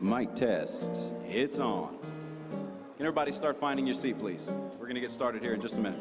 Mic test. It's on. Can everybody start finding your seat, please? We're going to get started here in just a minute.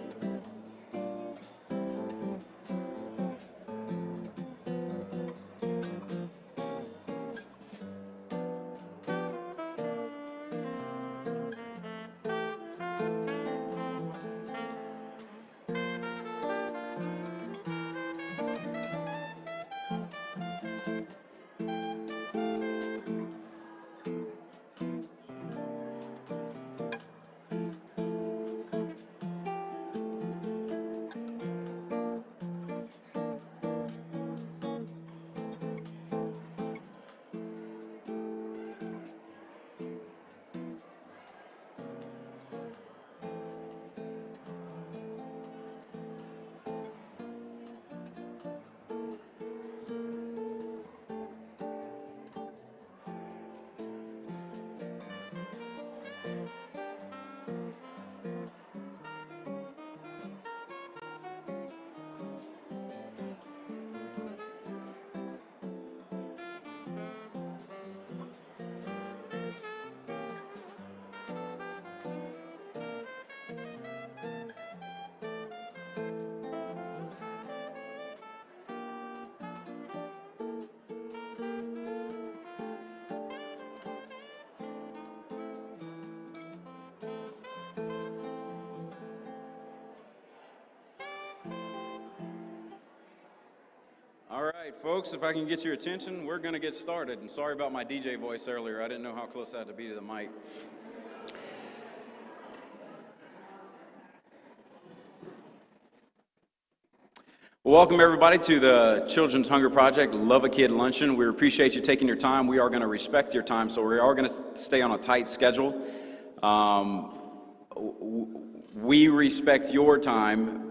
All right, folks, if I can get your attention, we're going to get started. And sorry about my DJ voice earlier. I didn't know how close I had to be to the mic. Well, welcome, everybody, to the Children's Hunger Project Love a Kid Luncheon. We appreciate you taking your time. We are going to respect your time, so we are going to stay on a tight schedule. We respect your time,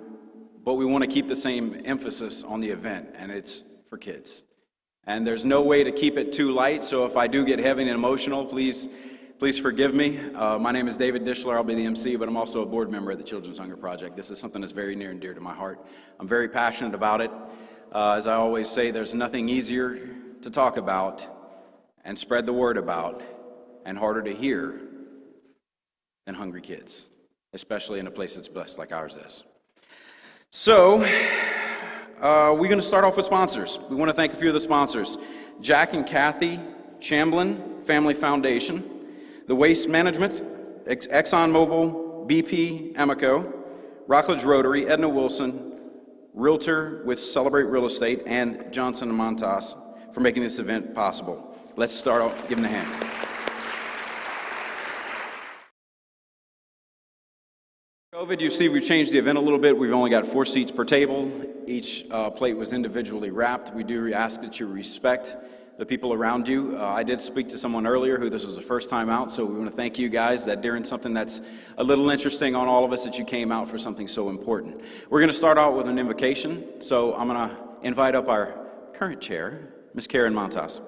but we want to keep the same emphasis on the event, and it's for kids. And there's no way to keep it too light, so if I do get heavy and emotional, please forgive me. My name is David Dishler. I'll be the MC, but I'm also a board member at the Children's Hunger Project. This is something that's very near and dear to my heart. I'm very passionate about it. As I always say, there's nothing easier to talk about and spread the word about and harder to hear than hungry kids, especially in a place that's blessed like ours is. So, we're going to start off with sponsors. We want to thank a few of the sponsors. Jack and Kathy Chamblin Family Foundation, the Waste Management, ExxonMobil, BP, Amoco, Rockledge Rotary, Edna Wilson, Realtor with Celebrate Real Estate, and Johnson & Montas for making this event possible. Let's start off, give them a hand. COVID, you see we've changed the event a little bit. We've only got 4 seats per table. Each plate was individually wrapped. We do ask that you respect the people around you. I did speak to someone earlier who this was the first time out, so we want to thank you guys that during something that's a little interesting on all of us that you came out for something so important. We're going to start out with an invocation, so I'm going to invite up our current chair, Ms. Karen Montas.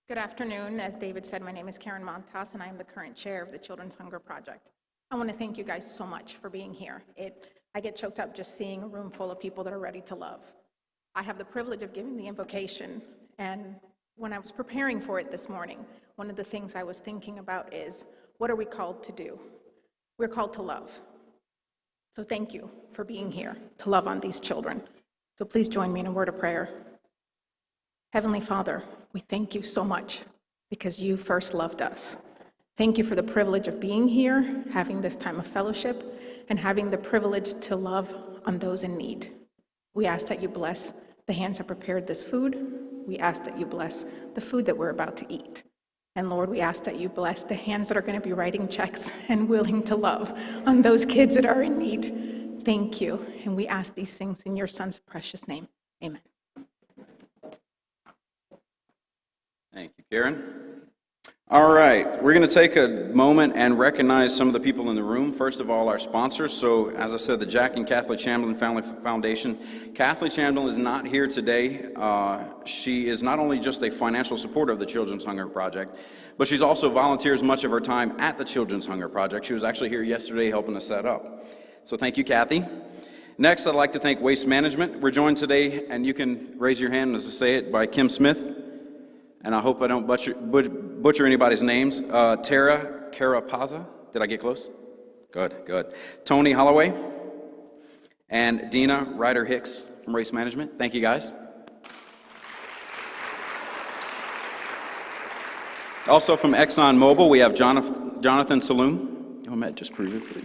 Good afternoon. As David said, my name is Karen Montas, and I am the current chair of the Children's Hunger Project. I want to thank you guys so much for being here. I get choked up just seeing a room full of people that are ready to love. I have the privilege of giving the invocation, and when I was preparing for it this morning, one of the things I was thinking about is, what are we called to do? We're called to love. So thank you for being here to love on these children. So please join me in a word of prayer. Heavenly Father, we thank you so much because you first loved us. Thank you for the privilege of being here, having this time of fellowship, and having the privilege to love on those in need. We ask that you bless the hands that prepared this food. We ask that you bless the food that we're about to eat. And Lord, we ask that you bless the hands that are going to be writing checks and willing to love on those kids that are in need. Thank you. And we ask these things in your Son's precious name. Amen. Thank you, Karen. All right, we're going to take a moment and recognize some of the people in the room. First of all, our sponsors. So, as I said, the Jack and Kathy Chamblin Family Foundation. Kathy Chamblin is not here today. She is not only just a financial supporter of the Children's Hunger Project, but she's also volunteers much of her time at the Children's Hunger Project. She was actually here yesterday helping us set up. So thank you, Kathy. Next, I'd like to thank Waste Management. We're joined today, and you can raise your hand as I say it, by Kim Smith. And I hope I don't butcher anybody's names. Tara Carapazza. Did I get close? Good. Tony Holloway. And Dina Ryder-Hicks from Waste Management. Thank you, guys. Also from ExxonMobil, we have Jonathan Saloom, who I met just previously.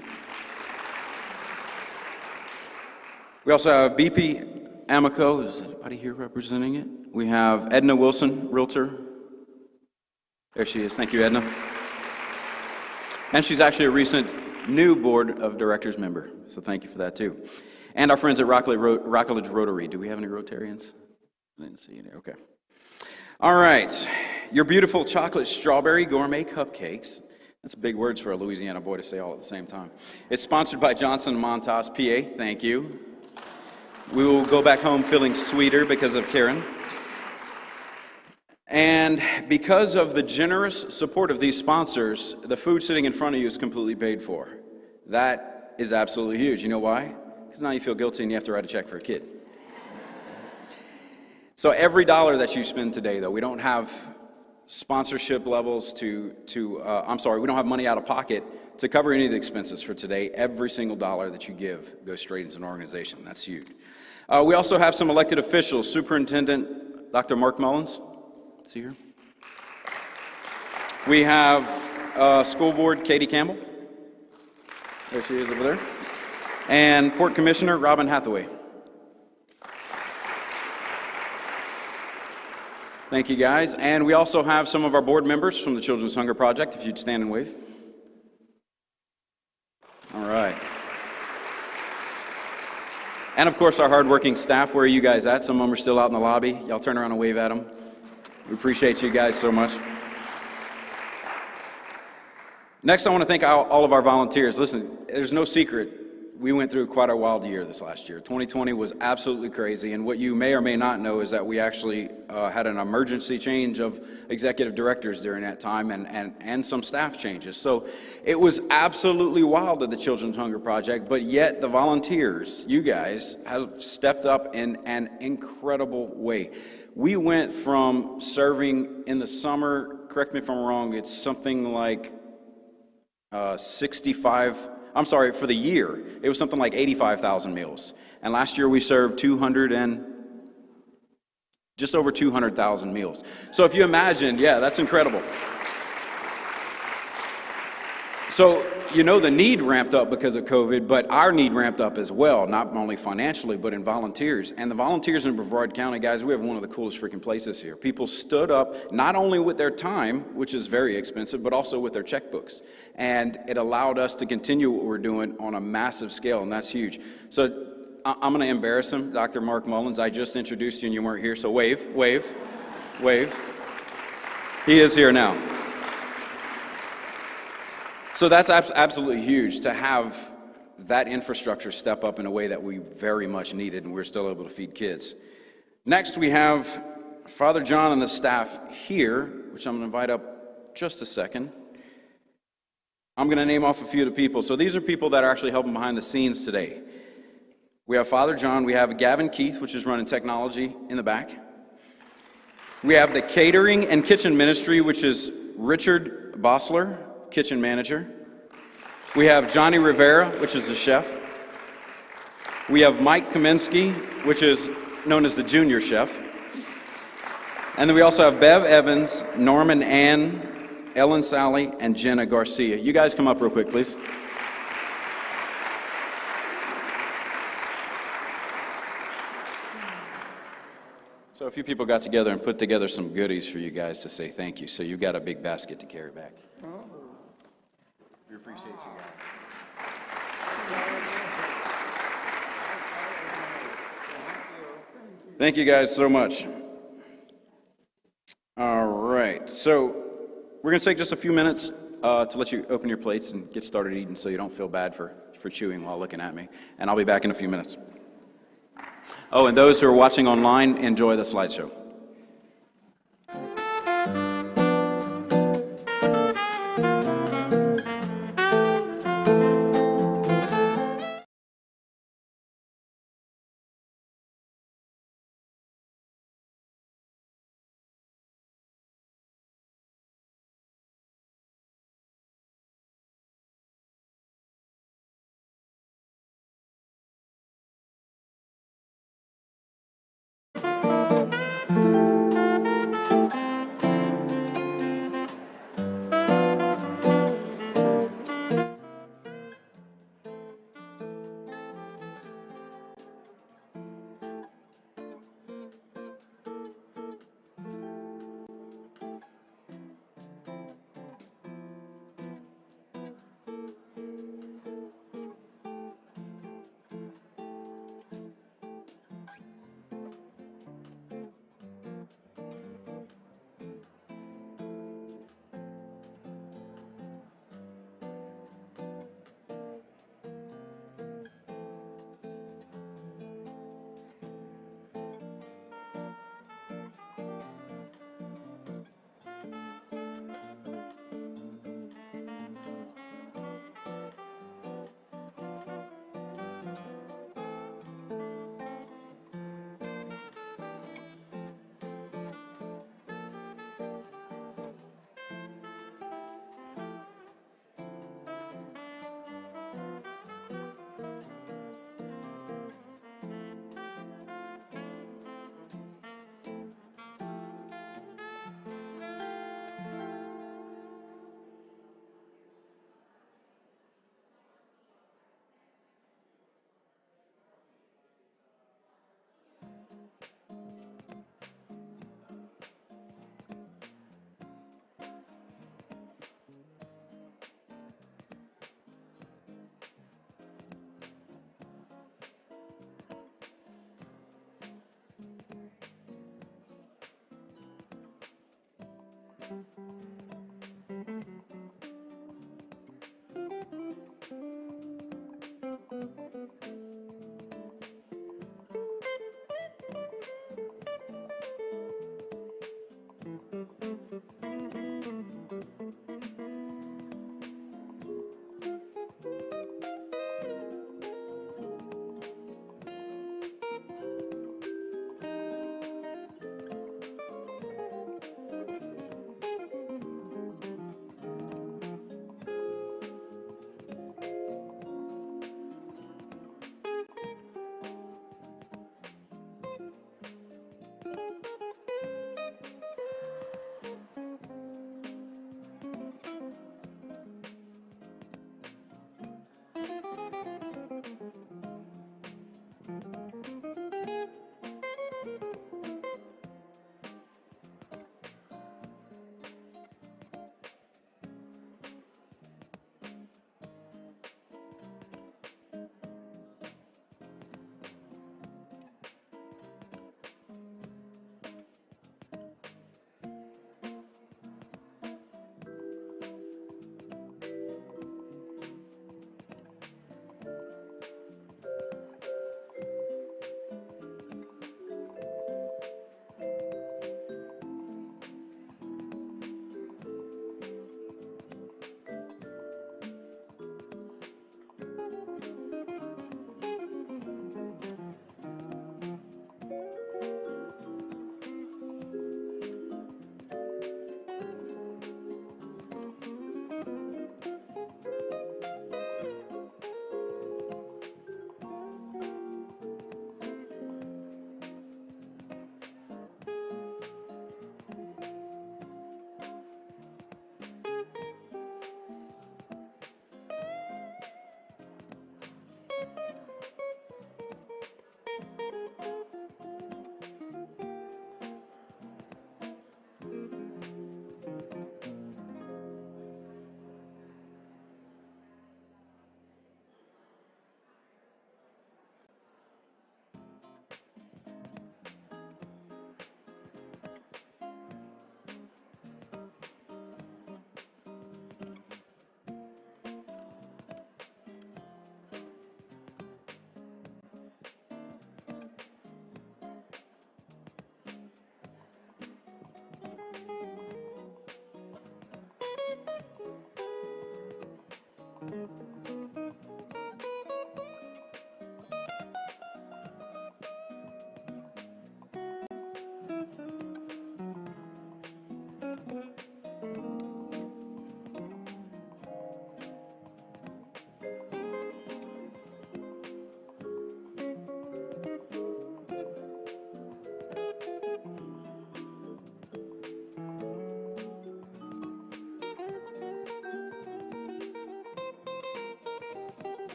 We also have BP Amico. Is anybody here representing it? We have Edna Wilson, Realtor. There she is. Thank you, Edna. And she's actually a recent new Board of Directors member, so thank you for that, too. And our friends at Rockledge Rotary. Do we have any Rotarians? I didn't see any. Okay. All right. Your beautiful chocolate strawberry gourmet cupcakes. That's big words for a Louisiana boy to say all at the same time. It's sponsored by Johnson Montas, PA. Thank you. We will go back home feeling sweeter because of Karen. And because of the generous support of these sponsors, the food sitting in front of you is completely paid for. That is absolutely huge. You know why? Because now you feel guilty and you have to write a check for a kid. So every dollar that you spend today, though, we don't have sponsorship levels we don't have money out of pocket to cover any of the expenses for today. Every single dollar that you give goes straight into an organization. That's huge. We also have some elected officials. Superintendent Dr. Mark Mullins. Is he here? We have School Board Katie Campbell. There she is over there. And Port Commissioner Robin Hathaway. Thank you, guys. And we also have some of our board members from the Children's Hunger Project, if you'd stand and wave. All right. And of course, our hardworking staff. Where are you guys at? Some of them are still out in the lobby. Y'all turn around and wave at them. We appreciate you guys so much. Next, I want to thank all of our volunteers. Listen, there's no secret. We went through quite a wild year this last year. 2020 was absolutely crazy, and what you may or may not know is that we actually had an emergency change of executive directors during that time and some staff changes. So it was absolutely wild at the Children's Hunger Project, but yet the volunteers, you guys, have stepped up in an incredible way. We went from serving in the summer, correct me if I'm wrong, it's something like for the year, it was something like 85,000 meals. And last year we served just over 200,000 meals. So if you imagine, yeah, that's incredible. So, the need ramped up because of COVID, but our need ramped up as well, not only financially, but in volunteers. And the volunteers in Brevard County, guys, we have one of the coolest freaking places here. People stood up, not only with their time, which is very expensive, but also with their checkbooks. And it allowed us to continue what we're doing on a massive scale, and that's huge. So I'm going to embarrass him, Dr. Mark Mullins. I just introduced you and you weren't here, so wave. He is here now. So that's absolutely huge to have that infrastructure step up in a way that we very much needed, and we're still able to feed kids. Next, we have Father John and the staff here, which I'm going to invite up just a second. I'm going to name off a few of the people. So these are people that are actually helping behind the scenes today. We have Father John. We have Gavin Keith, which is running technology in the back. We have the catering and kitchen ministry, which is Richard Bossler, kitchen manager. We have Johnny Rivera, which is the chef. We have Mike Kaminsky, which is known as the junior chef. And then we also have Bev Evans, Norman Ann, Ellen Sally, and Jenna Garcia. You guys come up real quick, please. So a few people got together and put together some goodies for you guys to say thank you. So you got a big basket to carry back. We appreciate you guys. Thank you guys so much. All right, so we're going to take just a few minutes to let you open your plates and get started eating so you don't feel bad for chewing while looking at me. And I'll be back in a few minutes. Oh, and those who are watching online, enjoy the slideshow.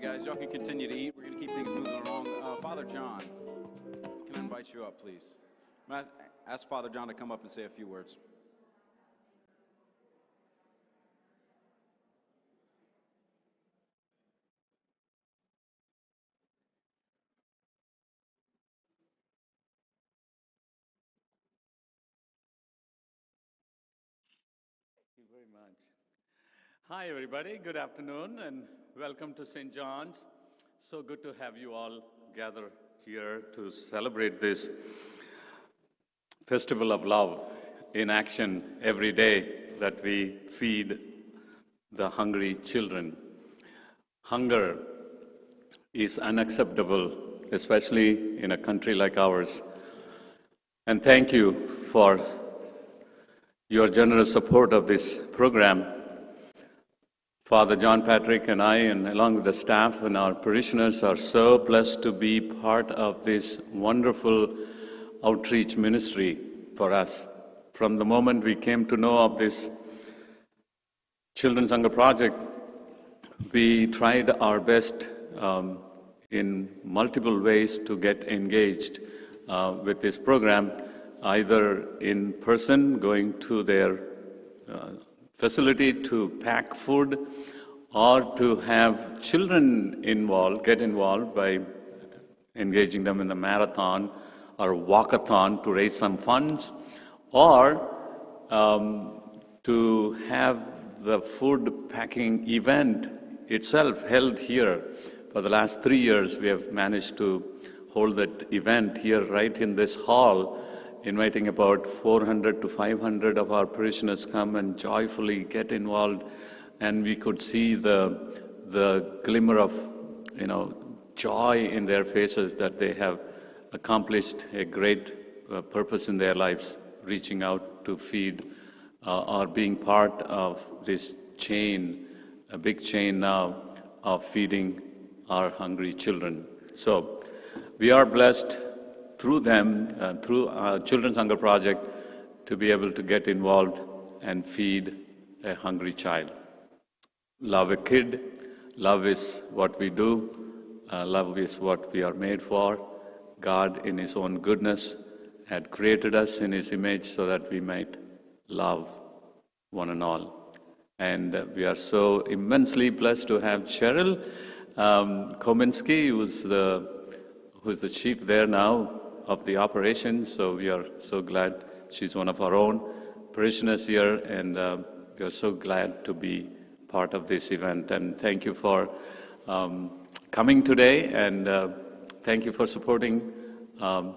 Guys, y'all can continue to eat. We're going to keep things moving along. Father John, can I invite you up, please? I'm going to ask Father John to come up and say a few words. Thank you very much. Hi, everybody. Good afternoon, and welcome to St. John's. So good to have you all gather here to celebrate this festival of love in action every day, that we feed the hungry children. Hunger is unacceptable, especially in a country like ours. And thank you for your generous support of this program. Father John Patrick and I, and along with the staff and our parishioners, are so blessed to be part of this wonderful outreach ministry for us. From the moment we came to know of this Children's Hunger Project, we tried our best in multiple ways to get engaged with this program, either in person, going to their facility to pack food, or to have children get involved by engaging them in a marathon or walkathon to raise some funds, or to have the food packing event itself held here. For the last 3 years, we have managed to hold that event here right in this hall, inviting about 400 to 500 of our parishioners come and joyfully get involved. And we could see the glimmer of, joy in their faces that they have accomplished a great purpose in their lives, reaching out to feed or being part of this chain, a big chain now of feeding our hungry children. So we are blessed through them, through our Children's Hunger Project, to be able to get involved and feed a hungry child. Love a kid. Love is what we do. Love is what we are made for. God, in His own goodness, had created us in His image so that we might love one and all. And we are so immensely blessed to have Cheryl Kominski, who's the chief there now of the operation. So we are so glad she's one of our own parishioners here, and we are so glad to be part of this event. And thank you for coming today, and thank you for supporting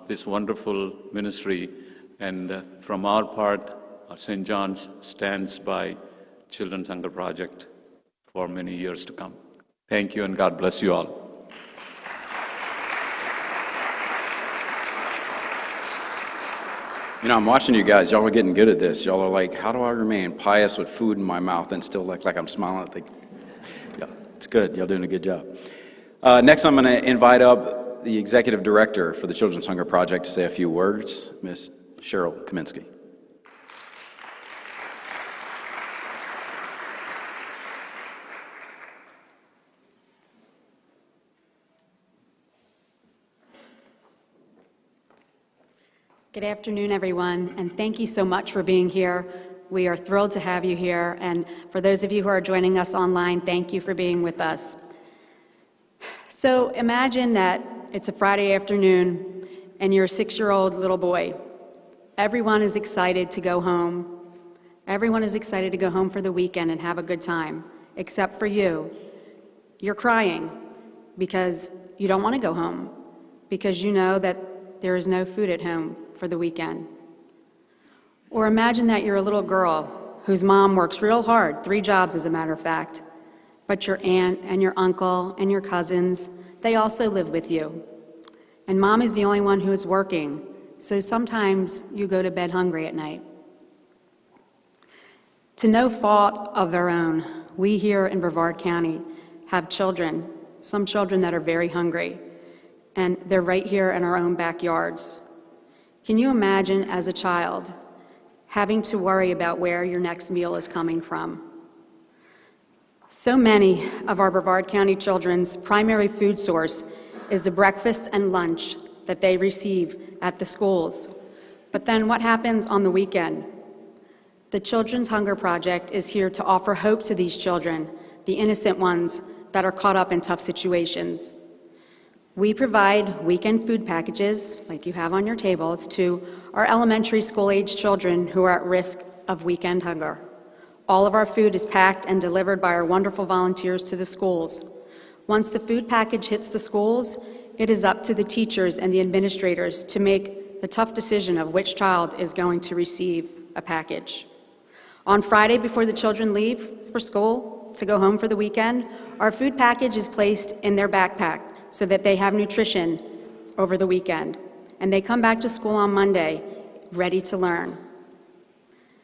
this wonderful ministry. And from our part, St. John's stands by Children's Hunger Project for many years to come. Thank you, and God bless you all. I'm watching you guys. Y'all are getting good at this. Y'all are like, how do I remain pious with food in my mouth and still look like I'm smiling? Yeah, it's good. Y'all doing a good job. Next, I'm going to invite up the Executive Director for the Children's Hunger Project to say a few words, Ms. Cheryl Kominski. Good afternoon, everyone, and thank you so much for being here. We are thrilled to have you here, and for those of you who are joining us online, thank you for being with us. So imagine that it's a Friday afternoon, and you're a 6-year-old little boy. Everyone is excited to go home. Everyone is excited to go home for the weekend and have a good time, except for you. You're crying because you don't want to go home, because you know that there is no food at home for the weekend. Or imagine that you're a little girl whose mom works real hard, 3 jobs as a matter of fact, but your aunt and your uncle and your cousins, they also live with you. And mom is the only one who is working, so sometimes you go to bed hungry at night. To no fault of their own, we here in Brevard County have children, some children that are very hungry, and they're right here in our own backyards. Can you imagine, as a child, having to worry about where your next meal is coming from? So many of our Brevard County children's primary food source is the breakfast and lunch that they receive at the schools. But then what happens on the weekend? The Children's Hunger Project is here to offer hope to these children, the innocent ones that are caught up in tough situations. We provide weekend food packages, like you have on your tables, to our elementary school-age children who are at risk of weekend hunger. All of our food is packed and delivered by our wonderful volunteers to the schools. Once the food package hits the schools, it is up to the teachers and the administrators to make the tough decision of which child is going to receive a package. On Friday, before the children leave for school to go home for the weekend, our food package is placed in their backpack so that they have nutrition over the weekend. And they come back to school on Monday ready to learn.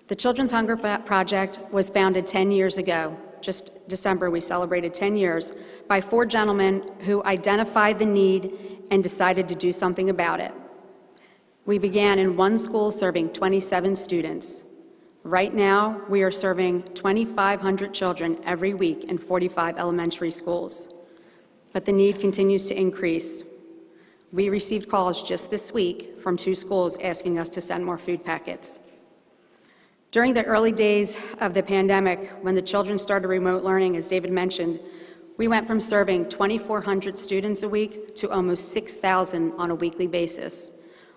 The Children's Hunger Project was founded 10 years ago. Just December, we celebrated 10 years by 4 gentlemen who identified the need and decided to do something about it. We began in one school serving 27 students. Right now, we are serving 2,500 children every week in 45 elementary schools. But the need continues to increase. We received calls just this week from 2 schools asking us to send more food packets. During the early days of the pandemic, when the children started remote learning, as David mentioned, we went from serving 2,400 students a week to almost 6,000 on a weekly basis.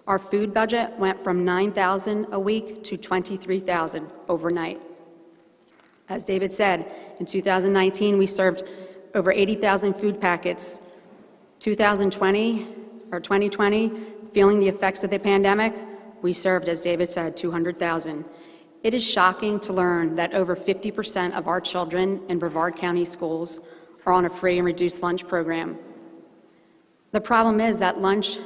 Our food budget went from $9,000 a week to $23,000 overnight. As David said, in 2019, we served over 80,000 food packets. 2020, feeling the effects of the pandemic, we served, as David said, 200,000. It is shocking to learn that over 50% of our children in Brevard County schools are on a free and reduced lunch program. The problem is that lunch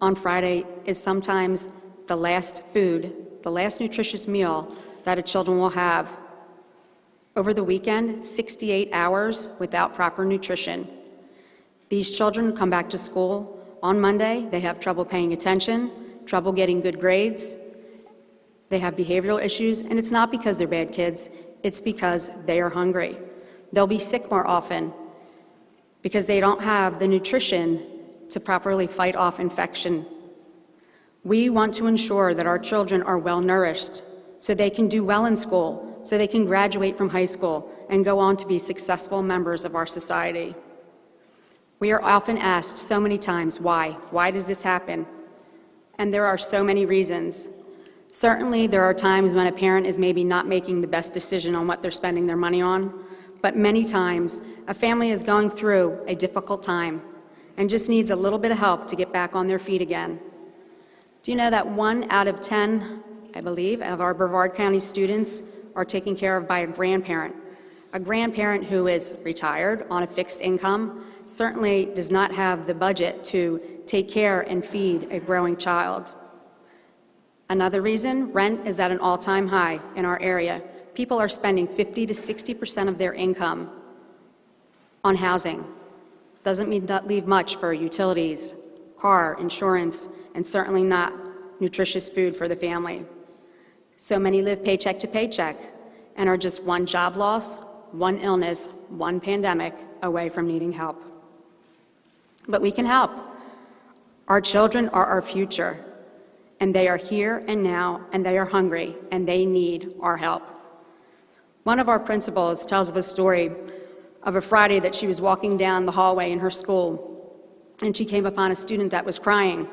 on Friday is sometimes the last food, the last nutritious meal that a children will have. Over the weekend, 68 hours without proper nutrition. These children come back to school on Monday. They have trouble paying attention, trouble getting good grades. They have behavioral issues, and it's not because they're bad kids, it's because they are hungry. They'll be sick more often because they don't have the nutrition to properly fight off infection. We want to ensure that our children are well nourished so they can do well in school, so they can graduate from high school and go on to be successful members of our society. We are often asked so many times, why? Why does this happen? And there are so many reasons. Certainly, there are times when a parent is maybe not making the best decision on what they're spending their money on, but many times, a family is going through a difficult time and just needs a little bit of help to get back on their feet again. Do you know that 1 out of 10, I believe, of our Brevard County students are taken care of by a grandparent? A grandparent who is retired on a fixed income certainly does not have the budget to take care and feed a growing child. Another reason, rent is at an all-time high in our area. People are spending 50 to 60% of their income on housing. Doesn't mean that leave much for utilities, car, insurance, and certainly not nutritious food for the family. So many live paycheck to paycheck and are just one job loss, one illness, one pandemic away from needing help. But we can help. Our children are our future. And they are here and now, and they are hungry, and they need our help. One of our principals tells of a story of a Friday that she was walking down the hallway in her school, and she came upon a student that was crying.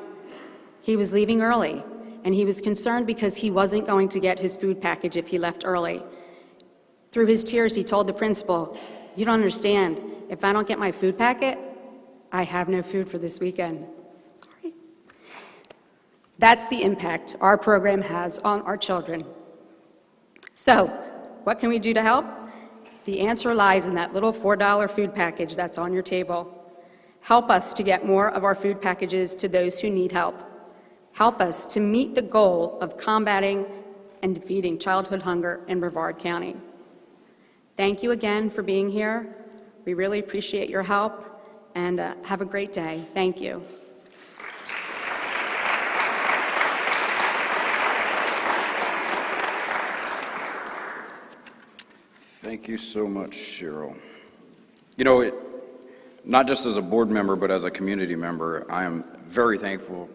He was leaving early, and he was concerned because he wasn't going to get his food package if he left early. Through his tears, he told the principal, "You don't understand. If I don't get my food packet, I have no food for this weekend." That's the impact our program has on our children. So, what can we do to help? The answer lies in that little $4 food package that's on your table. Help us to get more of our food packages to those who need help. Help us to meet the goal of combating and defeating childhood hunger in Brevard County. Thank you again for being here. We really appreciate your help, and have a great day. Thank you. Thank you so much, Cheryl. You know, not just as a board member, but as a community member, I am very thankful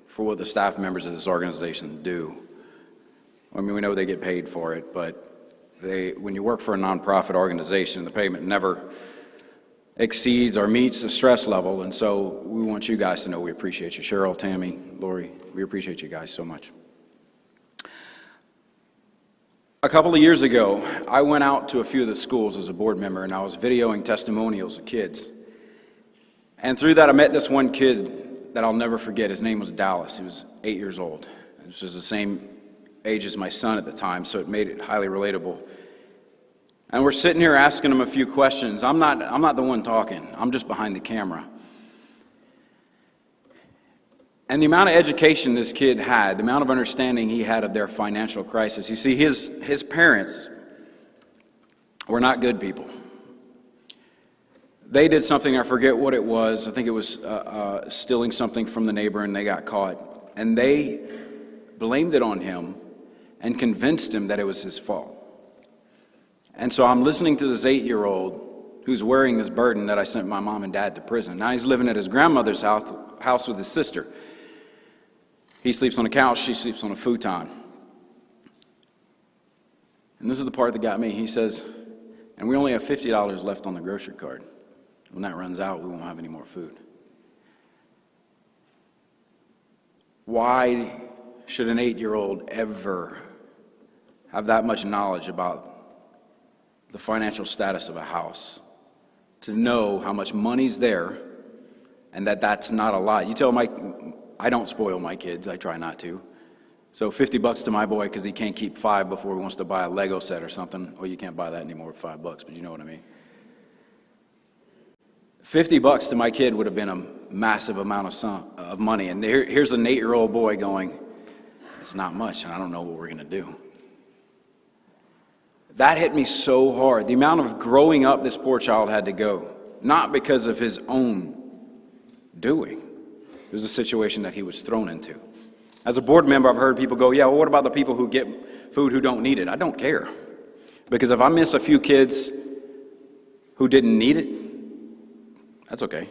for what the staff members of this organization do. I mean, we know they get paid for it, but when you work for a nonprofit organization, the payment never exceeds or meets the stress level, and so we want you guys to know we appreciate you. Cheryl, Tammy, Lori, we appreciate you guys so much. A couple of years ago, I went out to a few of the schools as a board member, and I was videoing testimonials of kids. And through that, I met this one kid that I'll never forget. His name was Dallas. He was 8 years old, which was the same age as my son at the time, so it made it highly relatable. And we're sitting here asking him a few questions. I'm not the one talking. I'm just behind the camera. And the amount of education this kid had, the amount of understanding he had of their financial crisis. You see, his parents were not good people. They did something, I forget what it was. I think it was stealing something from the neighbor, and they got caught. And they blamed it on him and convinced him that it was his fault. And so I'm listening to this 8-year-old who's wearing this burden that I sent my mom and dad to prison. Now he's living at his grandmother's house with his sister. He sleeps on a couch, she sleeps on a futon. And this is the part that got me. He says, and we only have $50 left on the grocery card. When that runs out, we won't have any more food. Why should an 8-year-old ever have that much knowledge about the financial status of a house to know how much money's there and that that's not a lot? You tell I don't spoil my kids, I try not to. So $50 to my boy because he can't keep 5 before he wants to buy a Lego set or something. Well, you can't buy that anymore for $5, but you know what I mean. $50 to my kid would have been a massive amount of money. And here's an 8-year-old boy going, it's not much, and I don't know what we're going to do. That hit me so hard. The amount of growing up this poor child had to go, not because of his own doing. It was a situation that he was thrown into. As a board member, I've heard people go, yeah, well, what about the people who get food who don't need it? I don't care. Because if I miss a few kids who didn't need it, that's okay.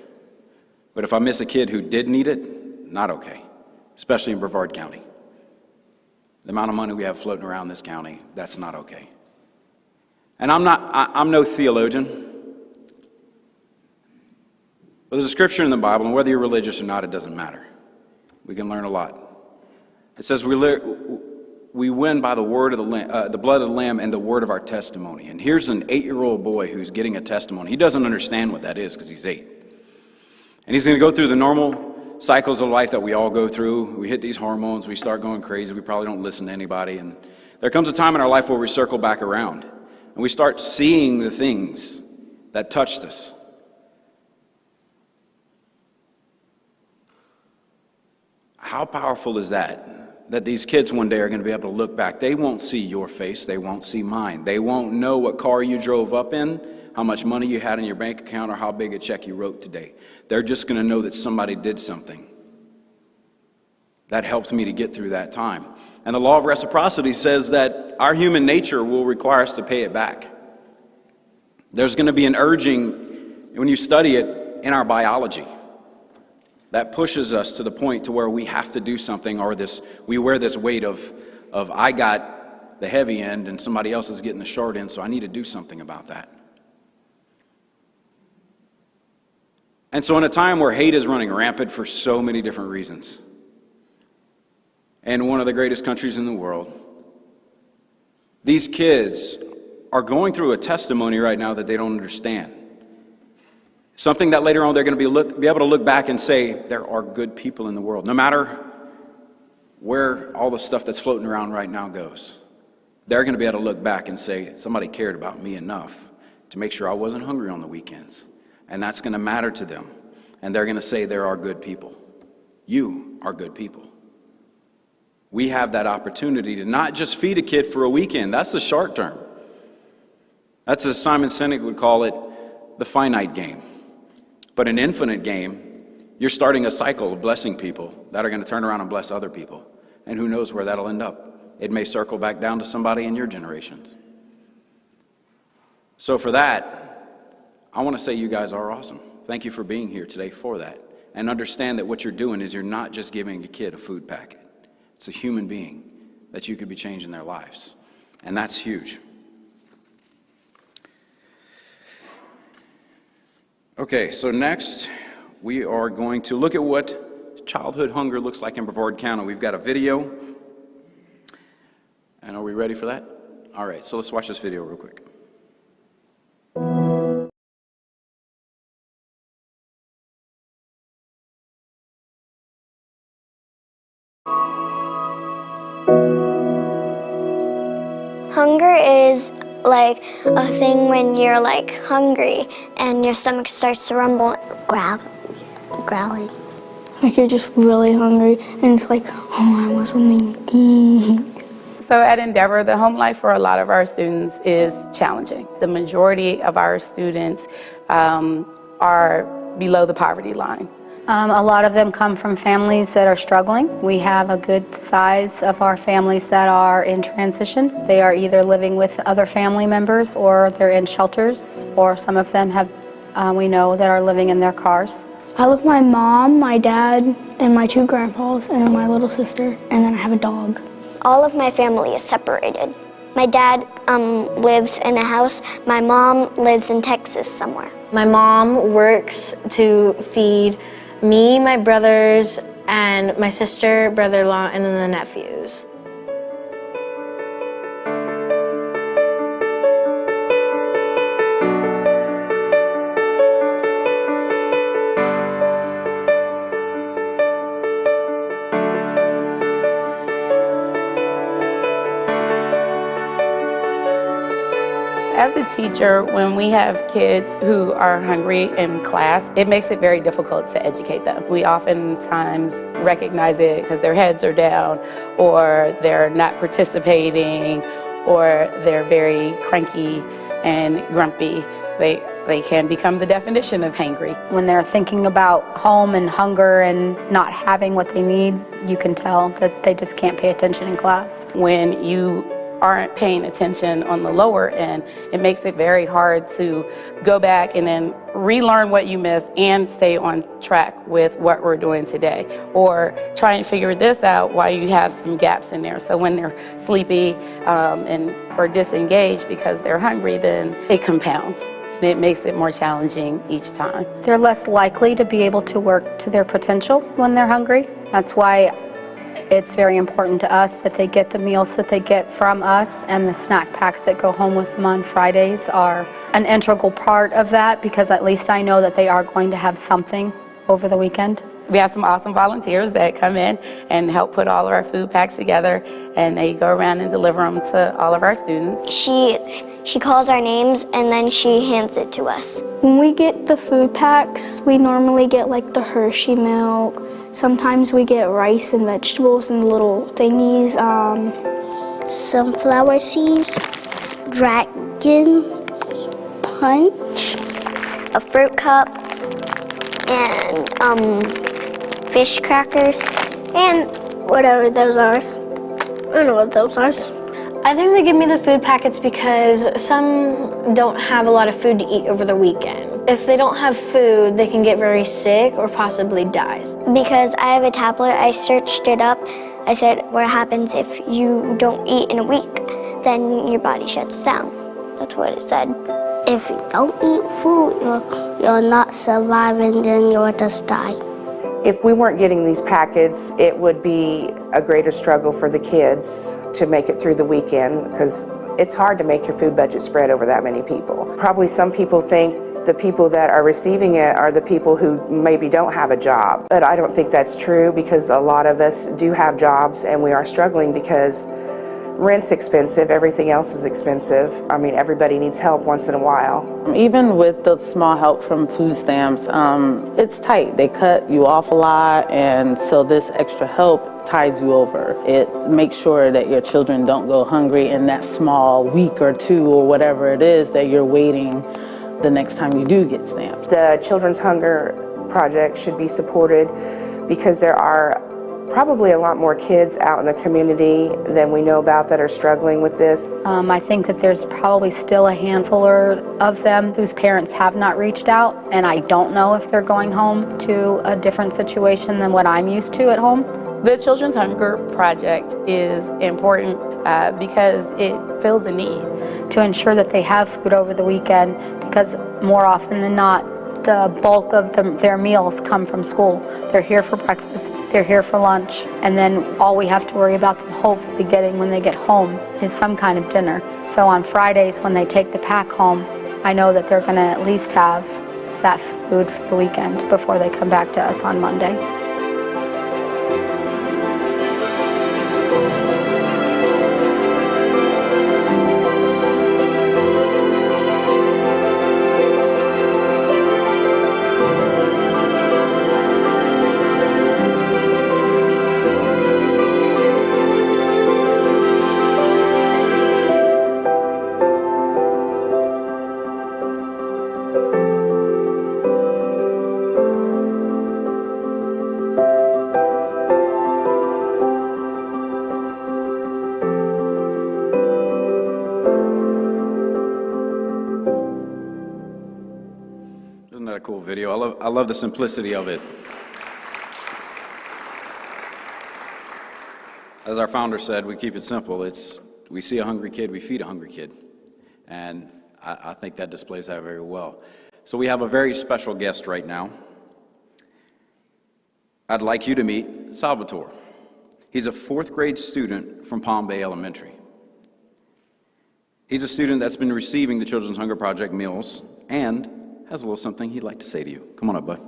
But if I miss a kid who did need it, not okay. Especially in Brevard County. The amount of money we have floating around this county, that's not okay. And I'm no theologian. But there's a scripture in the Bible, and whether you're religious or not, it doesn't matter. We can learn a lot. It says we win by the word of the Lamb, the blood of the Lamb and the word of our testimony. And here's an 8-year-old boy who's getting a testimony. He doesn't understand what that is because he's 8. And he's going to go through the normal cycles of life that we all go through. We hit these hormones, we start going crazy, we probably don't listen to anybody. And there comes a time in our life where we circle back around. And we start seeing the things that touched us. How powerful is that? That these kids one day are going to be able to look back. They won't see your face. They won't see mine. They won't know what car you drove up in, how much money you had in your bank account, or how big a check you wrote today. They're just going to know that somebody did something. That helped me to get through that time. And the law of reciprocity says that our human nature will require us to pay it back. There's going to be an urging, when you study it, in our biology. That pushes us to the point to where we have to do something, or we wear this weight of I got the heavy end and somebody else is getting the short end, so I need to do something about that. And so in a time where hate is running rampant for so many different reasons, and one of the greatest countries in the world, these kids are going through a testimony right now that they don't understand. Something that later on they're going to be able to look back and say, there are good people in the world. No matter where all the stuff that's floating around right now goes, they're going to be able to look back and say, somebody cared about me enough to make sure I wasn't hungry on the weekends. And that's going to matter to them. And they're going to say, there are good people. You are good people. We have that opportunity to not just feed a kid for a weekend. That's the short term. That's, as Simon Sinek would call it, the finite game. But an infinite game, you're starting a cycle of blessing people that are going to turn around and bless other people. And who knows where that'll end up. It may circle back down to somebody in your generations. So for that, I want to say you guys are awesome. Thank you for being here today for that. And understand that what you're doing is you're not just giving a kid a food packet. It's a human being that you could be changing their lives. And that's huge. Okay, so next we are going to look at what childhood hunger looks like in Brevard County. We've got a video. And are we ready for that? All right, so let's watch this video real quick. Hunger is like a thing when you're like hungry and your stomach starts to rumble. Growling. Like you're just really hungry and it's like, oh, I want something to eat. So at Endeavor, the home life for a lot of our students is challenging. The majority of our students are below the poverty line. A lot of them come from families that are struggling. We have a good size of our families that are in transition. They are either living with other family members or they're in shelters, or some of them have, we know, that are living in their cars. I live with my mom, my dad, and my 2 grandpas, and then my little sister, and then I have a dog. All of my family is separated. My dad lives in a house. My mom lives in Texas somewhere. My mom works to feed me, my brothers, and my sister, brother-in-law, and then the nephews. As a teacher, when we have kids who are hungry in class, it makes it very difficult to educate them. We oftentimes recognize it because their heads are down, or they're not participating, or they're very cranky and grumpy. They can become the definition of hangry. When they're thinking about home and hunger and not having what they need, you can tell that they just can't pay attention in class. When you aren't paying attention on the lower end, it makes it very hard to go back and then relearn what you missed and stay on track with what we're doing today, or try and figure this out while you have some gaps in there. So when they're sleepy or disengaged because they're hungry, then it compounds. It makes it more challenging each time. They're less likely to be able to work to their potential when they're hungry. That's why it's very important to us that they get the meals that they get from us, and the snack packs that go home with them on Fridays are an integral part of that, because at least I know that they are going to have something over the weekend. We have some awesome volunteers that come in and help put all of our food packs together, and they go around and deliver them to all of our students. She calls our names and then she hands it to us. When we get the food packs, we normally get like the Hershey milk. Sometimes we get rice and vegetables and little thingies. Sunflower seeds, dragon punch, a fruit cup, and fish crackers, and whatever those are. I don't know what those are. I think they give me the food packets because some don't have a lot of food to eat over the weekend. If they don't have food, they can get very sick or possibly die. Because I have a tablet, I searched it up. I said, what happens if you don't eat in a week? Then your body shuts down. That's what it said. If you don't eat food, you're not surviving, then you'll just die. If we weren't getting these packets, it would be a greater struggle for the kids to make it through the weekend, because it's hard to make your food budget spread over that many people. Probably some people think the people that are receiving it are the people who maybe don't have a job. But I don't think that's true, because a lot of us do have jobs and we are struggling because rent's expensive, everything else is expensive. I mean, everybody needs help once in a while. Even with the small help from food stamps, it's tight. They cut you off a lot, and so this extra help tides you over. It makes sure that your children don't go hungry in that small week or two or whatever it is that you're waiting the next time you do get stamps. The Children's Hunger Project should be supported because there are probably a lot more kids out in the community than we know about that are struggling with this. I think that there's probably still a handful of them whose parents have not reached out, and I don't know if they're going home to a different situation than what I'm used to at home. The Children's Hunger Project is important because it fills a need. To ensure that they have food over the weekend, because more often than not, the bulk of their meals come from school. They're here for breakfast, they're here for lunch, and then all we have to worry about them hopefully getting when they get home is some kind of dinner. So on Fridays when they take the pack home, I know that they're gonna at least have that food for the weekend before they come back to us on Monday. cool video. I love the simplicity of it. As our founder said, we keep it simple. We see a hungry kid, we feed a hungry kid. And I think that displays that very well. So we have a very special guest right now. I'd like you to meet Salvatore. He's a 4th grade student from Palm Bay Elementary. He's a student that's been receiving the Children's Hunger Project meals and has a little something he'd like to say to you. Come on up, bud.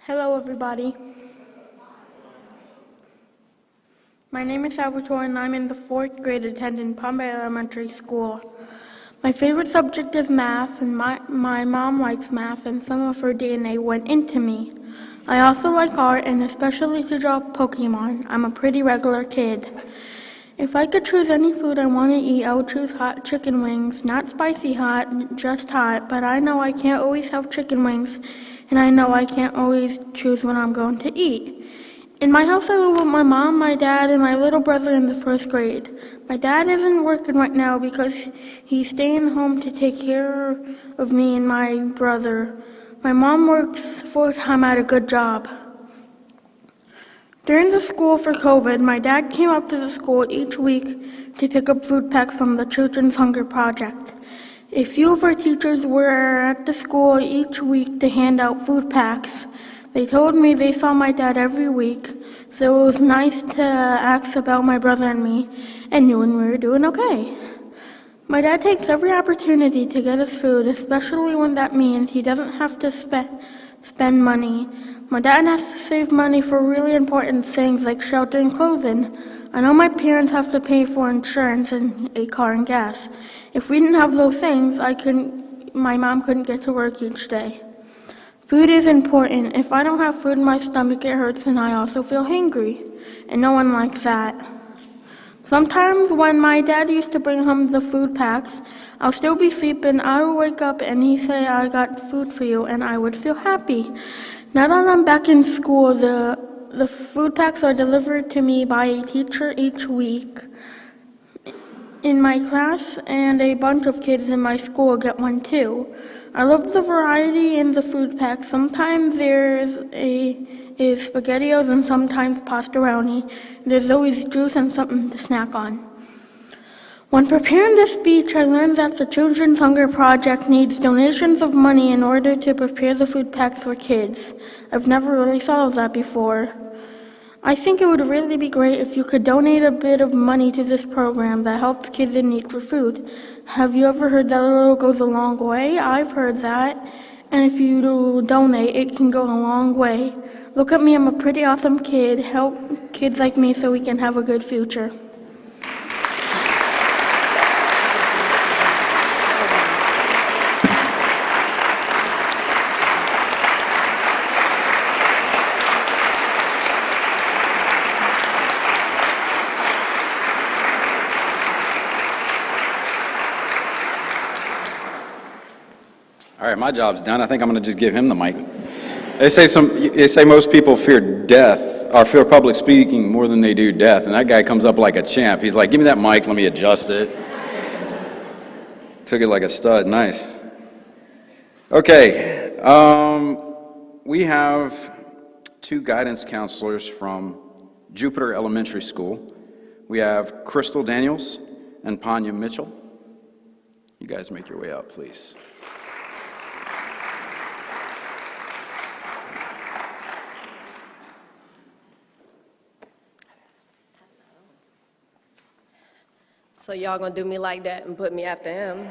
Hello, everybody. My name is Salvatore, and I'm in the 4th grade attending Palm Bay Elementary School. My favorite subject is math, and my mom likes math, and some of her DNA went into me. I also like art, and especially to draw Pokemon. I'm a pretty regular kid. If I could choose any food I want to eat, I would choose hot chicken wings. Not spicy hot, just hot, but I know I can't always have chicken wings, and I know I can't always choose when I'm going to eat. In my house, I live with my mom, my dad, and my little brother in the 1st grade. My dad isn't working right now because he's staying home to take care of me and my brother. My mom works full-time at a good job. During the school for COVID, my dad came up to the school each week to pick up food packs from the Children's Hunger Project. A few of our teachers were at the school each week to hand out food packs. They told me they saw my dad every week, so it was nice to ask about my brother and me, and knowing we were doing okay. My dad takes every opportunity to get us food, especially when that means he doesn't have to spend money. My dad has to save money for really important things like shelter and clothing. I know my parents have to pay for insurance and a car and gas. If we didn't have those things, my mom couldn't get to work each day. Food is important. If I don't have food in my stomach, it hurts, and I also feel hungry, and no one likes that. Sometimes when my dad used to bring home the food packs, I'll still be sleeping, I would wake up and he'd say, "I got food for you," and I would feel happy. Now that I'm back in school, the food packs are delivered to me by a teacher each week in my class, and a bunch of kids in my school get one too. I love the variety in the food packs. Sometimes there's SpaghettiOs and sometimes pastaroni. There's always juice and something to snack on. When preparing this speech, I learned that the Children's Hunger Project needs donations of money in order to prepare the food packs for kids. I've never really thought of that before. I think it would really be great if you could donate a bit of money to this program that helps kids in need for food. Have you ever heard that a little goes a long way? I've heard that. And if you donate, it can go a long way. Look at me, I'm a pretty awesome kid. Help kids like me so we can have a good future. All right, my job's done. I think I'm going to just give him the mic. They say most people fear death, or fear public speaking more than they do death, and that guy comes up like a champ. He's like, "Give me that mic, let me adjust it." Took it like a stud, nice. Okay, we have 2 guidance counselors from Jupiter Elementary School. We have Crystal Daniels and Panya Mitchell. You guys make your way out, please. So y'all gonna do me like that and put me after him?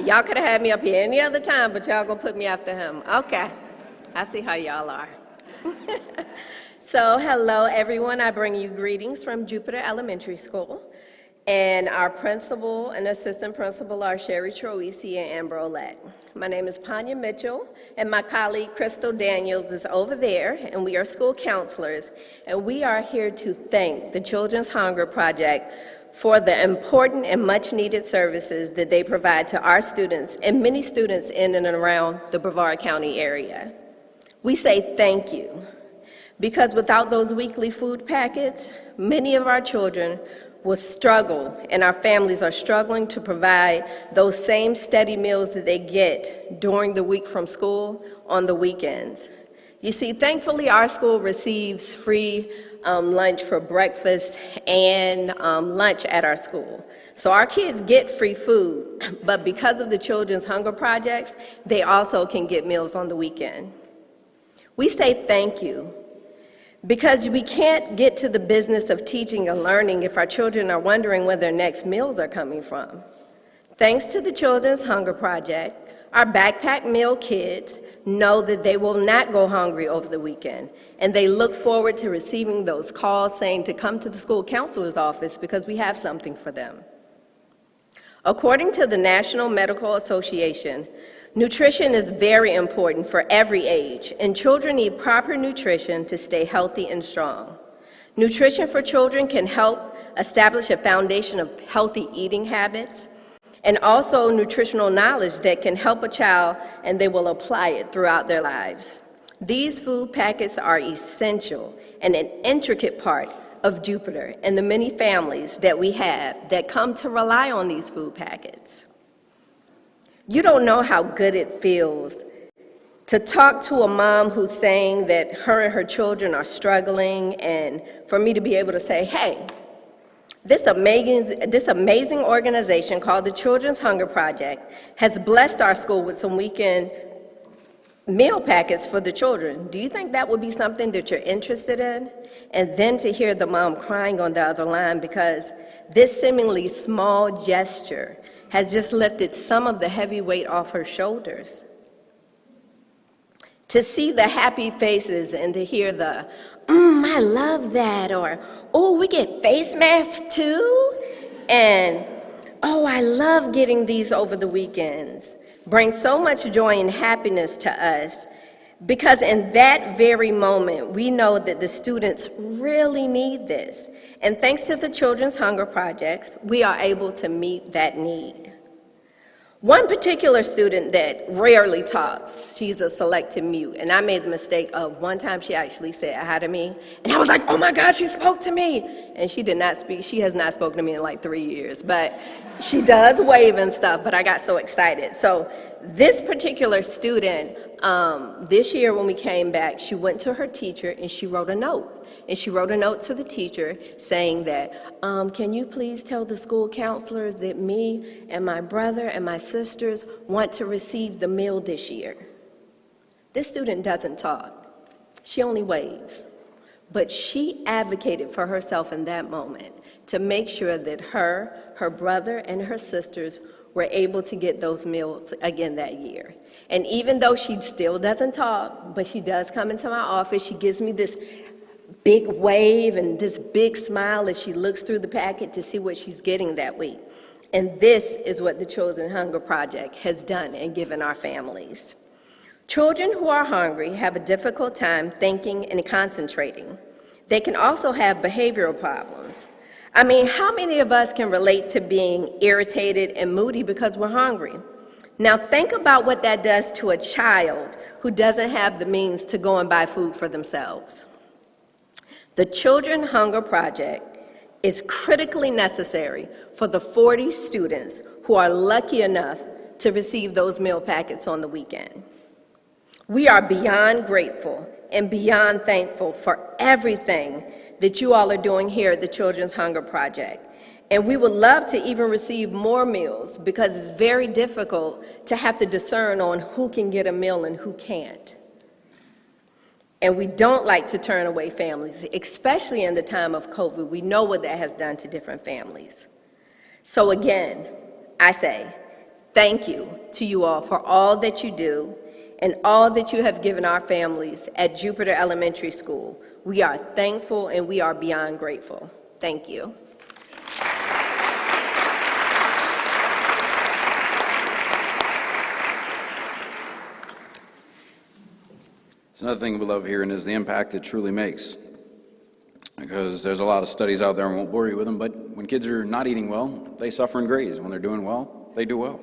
Y'all could have had me up here any other time, but y'all gonna put me after him. Okay, I see how y'all are. So hello everyone, I bring you greetings from Jupiter Elementary School. And our principal and assistant principal are Sherry Troisi and Amber Olette. My name is Panya Mitchell, and my colleague Crystal Daniels is over there, and we are school counselors. And we are here to thank the Children's Hunger Project for the important and much-needed services that they provide to our students and many students in and around the Brevard County area. We say thank you, because without those weekly food packets, many of our children will struggle, and our families are struggling to provide those same steady meals that they get during the week from school on the weekends. You see, thankfully, our school receives free lunch for breakfast and lunch at our school. So our kids get free food, but because of the Children's Hunger Projects, they also can get meals on the weekend. We say thank you, because we can't get to the business of teaching and learning if our children are wondering where their next meals are coming from. Thanks to the Children's Hunger Project, our backpack meal kids know that they will not go hungry over the weekend, and they look forward to receiving those calls saying to come to the school counselor's office because we have something for them. According to the National Medical Association, nutrition is very important for every age, and children need proper nutrition to stay healthy and strong. Nutrition for children can help establish a foundation of healthy eating habits, and also nutritional knowledge that can help a child and they will apply it throughout their lives. These food packets are essential and an intricate part of Jupiter and the many families that we have that come to rely on these food packets. You don't know how good it feels to talk to a mom who's saying that her and her children are struggling, and for me to be able to say, hey, this amazing organization called the Children's Hunger Project has blessed our school with some weekend meal packets for the children. Do you think that would be something that you're interested in? And then to hear the mom crying on the other line because this seemingly small gesture has just lifted some of the heavy weight off her shoulders. To see the happy faces and to hear the, I love that, or, oh, we get face masks too, and, oh, I love getting these over the weekends, brings so much joy and happiness to us, because in that very moment, we know that the students really need this. And thanks to the Children's Hunger Projects, we are able to meet that need. One particular student that rarely talks, she's a selective mute, and I made the mistake of one time she actually said hi to me, and I was like, oh my God, she spoke to me. And she did not speak, she has not spoken to me in like 3 years, but she does wave and stuff, but I got so excited. So this particular student, this year when we came back, she went to her teacher and she wrote a note. And she wrote a note to the teacher saying that, can you please tell the school counselors that me and my brother and my sisters want to receive the meal this year? This student doesn't talk. She only waves. But she advocated for herself in that moment to make sure that her brother, and her sisters were able to get those meals again that year. And even though she still doesn't talk, but she does come into my office, she gives me this big wave and this big smile as she looks through the packet to see what she's getting that week. And this is what the Children's Hunger Project has done and given our families. Children who are hungry have a difficult time thinking and concentrating. They can also have behavioral problems. I mean, how many of us can relate to being irritated and moody because we're hungry? Now think about what that does to a child who doesn't have the means to go and buy food for themselves. The Children's Hunger Project is critically necessary for the 40 students who are lucky enough to receive those meal packets on the weekend. We are beyond grateful and beyond thankful for everything that you all are doing here at the Children's Hunger Project. And we would love to even receive more meals because it's very difficult to have to discern on who can get a meal and who can't. And we don't like to turn away families, especially in the time of COVID. We know what that has done to different families. So again, I say thank you to you all for all that you do and all that you have given our families at Jupiter Elementary School. We are thankful and we are beyond grateful. Thank you. It's another thing we love hearing is the impact it truly makes. because there's a lot of studies out there, I won't bore you with them, but when kids are not eating well, they suffer and graze. When they're doing well, they do well.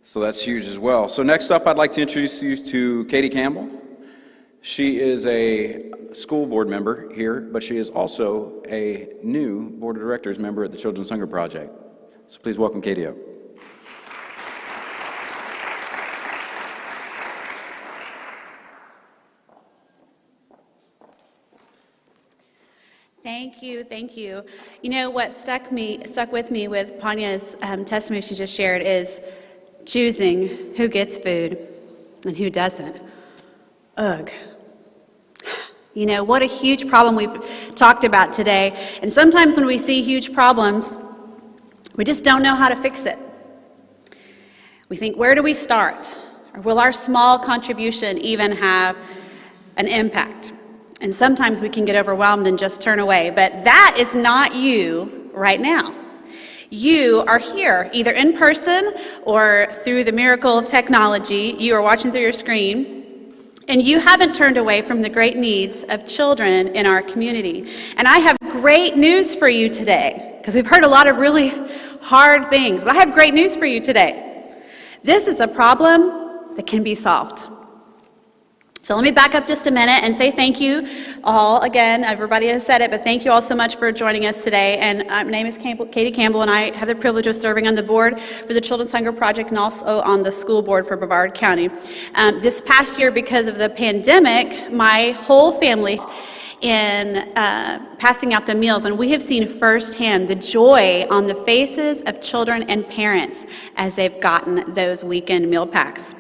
So that's huge as well. So next up, I'd like to introduce you to Katie Campbell. She is a school board member here, but she is also a new board of directors member at the Children's Hunger Project. So please welcome Katie up. Thank you, thank you. You know what stuck with me with Panya's testimony she just shared is choosing who gets food and who doesn't. Ugh. You know, what a huge problem we've talked about today. And sometimes when we see huge problems, we just don't know how to fix it. We think, where do we start? Or will our small contribution even have an impact? And sometimes we can get overwhelmed and just turn away. But that is not you right now. You are here, either in person or through the miracle of technology. You are watching through your screen, and you haven't turned away from the great needs of children in our community. And I have great news for you today, because we've heard a lot of really hard things. But I have great news for you today. This is a problem that can be solved. So let me back up just a minute and say thank you all again. Everybody has said it, but thank you all so much for joining us today. And my name is Katie Campbell, and I have the privilege of serving on the board for the Children's Hunger Project and also on the school board for Brevard County. This past year, because of the pandemic, my whole family in passing out the meals, and we have seen firsthand the joy on the faces of children and parents as they've gotten those weekend meal packs.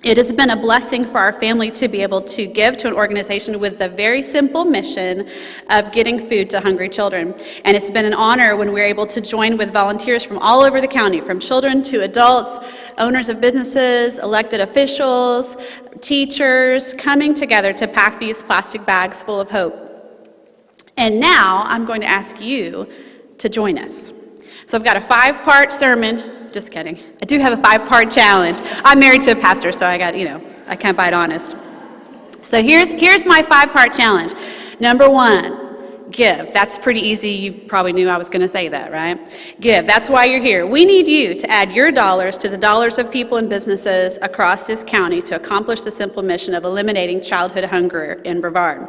It has been a blessing for our family to be able to give to an organization with the very simple mission of getting food to hungry children. And it's been an honor when we're able to join with volunteers from all over the county, from children to adults, owners of businesses, elected officials, teachers, coming together to pack these plastic bags full of hope. And now I'm going to ask you to join us. So I've got a 5-part sermon. Just kidding. I do have a 5-part challenge. I'm married to a pastor, so I can't bite honest. So here's my 5-part challenge. Number 1, give. That's pretty easy. You probably knew I was going to say that, right? Give. That's why you're here. We need you to add your dollars to the dollars of people and businesses across this county to accomplish the simple mission of eliminating childhood hunger in Brevard.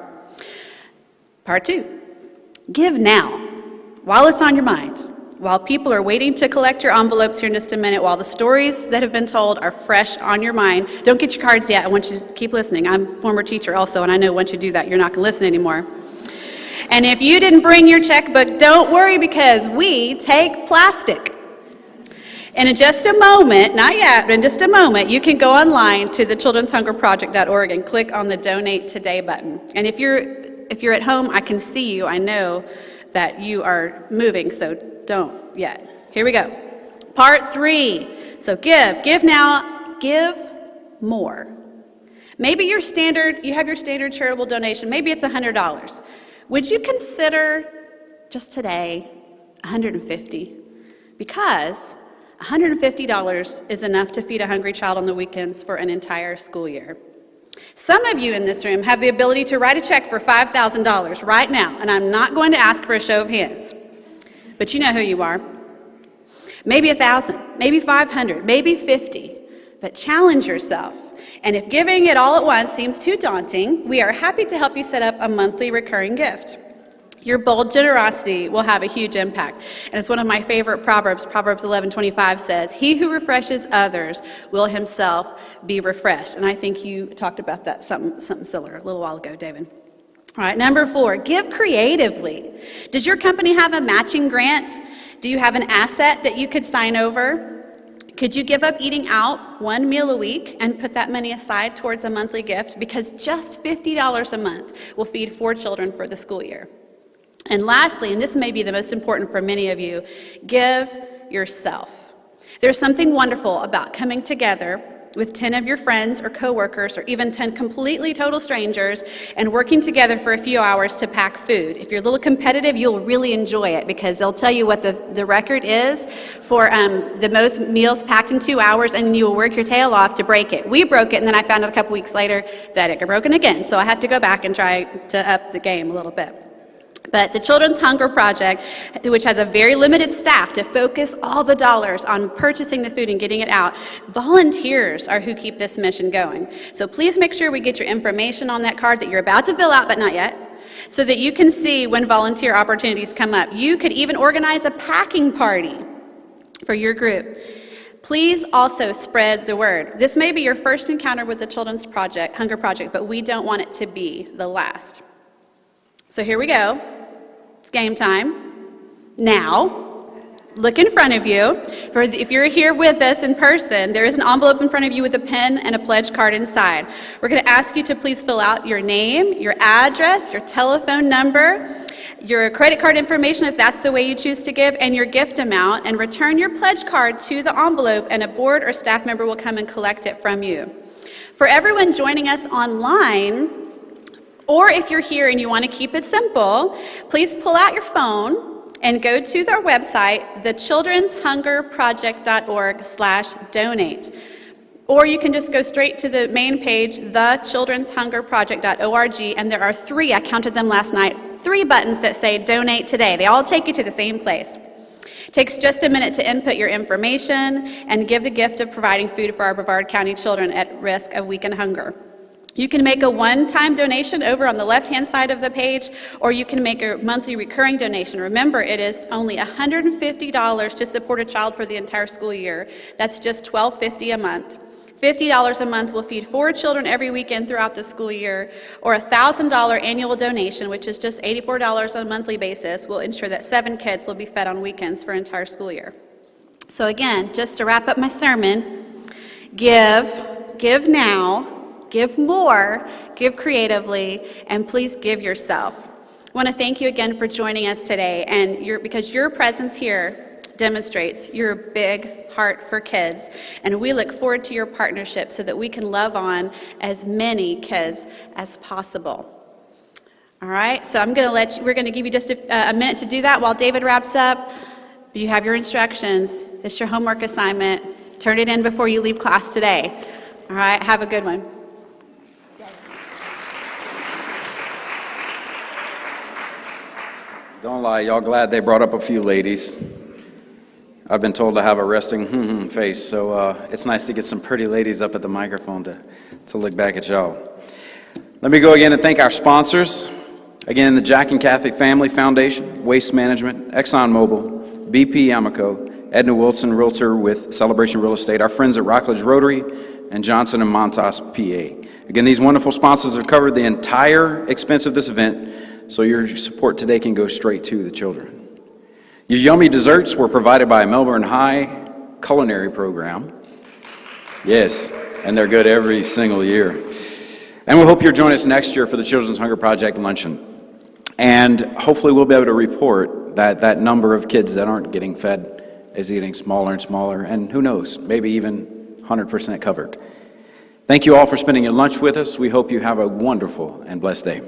Part 2, give now, while it's on your mind. While people are waiting to collect your envelopes here in just a minute, while the stories that have been told are fresh on your mind, don't get your cards yet. I want you to keep listening. I'm a former teacher also, and I know once you do that, you're not going to listen anymore. And if you didn't bring your checkbook, don't worry, because we take plastic. And in just a moment, not yet, but in just a moment, you can go online to the children'shungerproject.org and click on the Donate Today button. And if you're at home, I can see you. I know that you are moving, so don't yet. Here we go. Part 3. So give now, give more. Maybe you have your standard charitable donation. Maybe it's $100. Would you consider just today $150? Because $150 is enough to feed a hungry child on the weekends for an entire school year. Some of you in this room have the ability to write a check for $5,000 right now, and I'm not going to ask for a show of hands. But you know who you are. Maybe 1,000, maybe 500, maybe 50. But challenge yourself. And if giving it all at once seems too daunting, we are happy to help you set up a monthly recurring gift. Your bold generosity will have a huge impact. And it's one of my favorite Proverbs. Proverbs 11:25 says, "He who refreshes others will himself be refreshed." And I think you talked about that, something similar a little while ago, David. All right, number 4, give creatively. Does your company have a matching grant? Do you have an asset that you could sign over? Could you give up eating out 1 meal a week and put that money aside towards a monthly gift? Because just $50 a month will feed 4 children for the school year. And lastly, and this may be the most important for many of you, give yourself. There's something wonderful about coming together with 10 of your friends or coworkers or even 10 completely total strangers and working together for a few hours to pack food. If you're a little competitive, you'll really enjoy it because they'll tell you what the record is for the most meals packed in 2 hours, and you will work your tail off to break it. We broke it, and then I found out a couple weeks later that it got broken again, so I have to go back and try to up the game a little bit. But the Children's Hunger Project, which has a very limited staff to focus all the dollars on purchasing the food and getting it out, volunteers are who keep this mission going. So please make sure we get your information on that card that you're about to fill out, but not yet, so that you can see when volunteer opportunities come up. You could even organize a packing party for your group. Please also spread the word. This may be your first encounter with the Children's Hunger Project, but we don't want it to be the last. So here we go. It's game time. Now, look in front of you. If you're here with us in person, there is an envelope in front of you with a pen and a pledge card inside. We're going to ask you to please fill out your name, your address, your telephone number, your credit card information if that's the way you choose to give, and your gift amount, and return your pledge card to the envelope, and a board or staff member will come and collect it from you. For everyone joining us online, or if you're here and you want to keep it simple, please pull out your phone and go to their website, thechildren'shungerproject.org/donate. Or you can just go straight to the main page, thechildren'shungerproject.org, and there are 3, I counted them last night, 3 buttons that say donate today. They all take you to the same place. It takes just a minute to input your information and give the gift of providing food for our Brevard County children at risk of weekend hunger. You can make a one-time donation over on the left-hand side of the page, or you can make a monthly recurring donation. Remember, it is only $150 to support a child for the entire school year. That's just $12.50 a month. $50 a month will feed 4 children every weekend throughout the school year, or a $1,000 annual donation, which is just $84 on a monthly basis, will ensure that 7 kids will be fed on weekends for an entire school year. So again, just to wrap up my sermon, give now, give more, give creatively, and please give yourself. I want to thank you again for joining us today, and because your presence here demonstrates your big heart for kids, and we look forward to your partnership so that we can love on as many kids as possible. All right, so we're going to give you just a minute to do that while David wraps up. You have your instructions. It's your homework assignment. Turn it in before you leave class today. All right, have a good one. Don't lie, y'all glad they brought up a few ladies. I've been told to have a resting face, so it's nice to get some pretty ladies up at the microphone to look back at y'all. Let me go again and thank our sponsors. Again, the Jack and Kathy Family Foundation, Waste Management, ExxonMobil, BP Amoco, Edna Wilson Realtor with Celebration Real Estate, our friends at Rockledge Rotary, and Johnson & Montas, PA. Again, these wonderful sponsors have covered the entire expense of this event, so your support today can go straight to the children. Your yummy desserts were provided by Melbourne High Culinary Program. Yes, and they're good every single year. And we hope you'll join us next year for the Children's Hunger Project Luncheon. And hopefully we'll be able to report that that number of kids that aren't getting fed is getting smaller and smaller, and who knows, maybe even 100% covered. Thank you all for spending your lunch with us. We hope you have a wonderful and blessed day.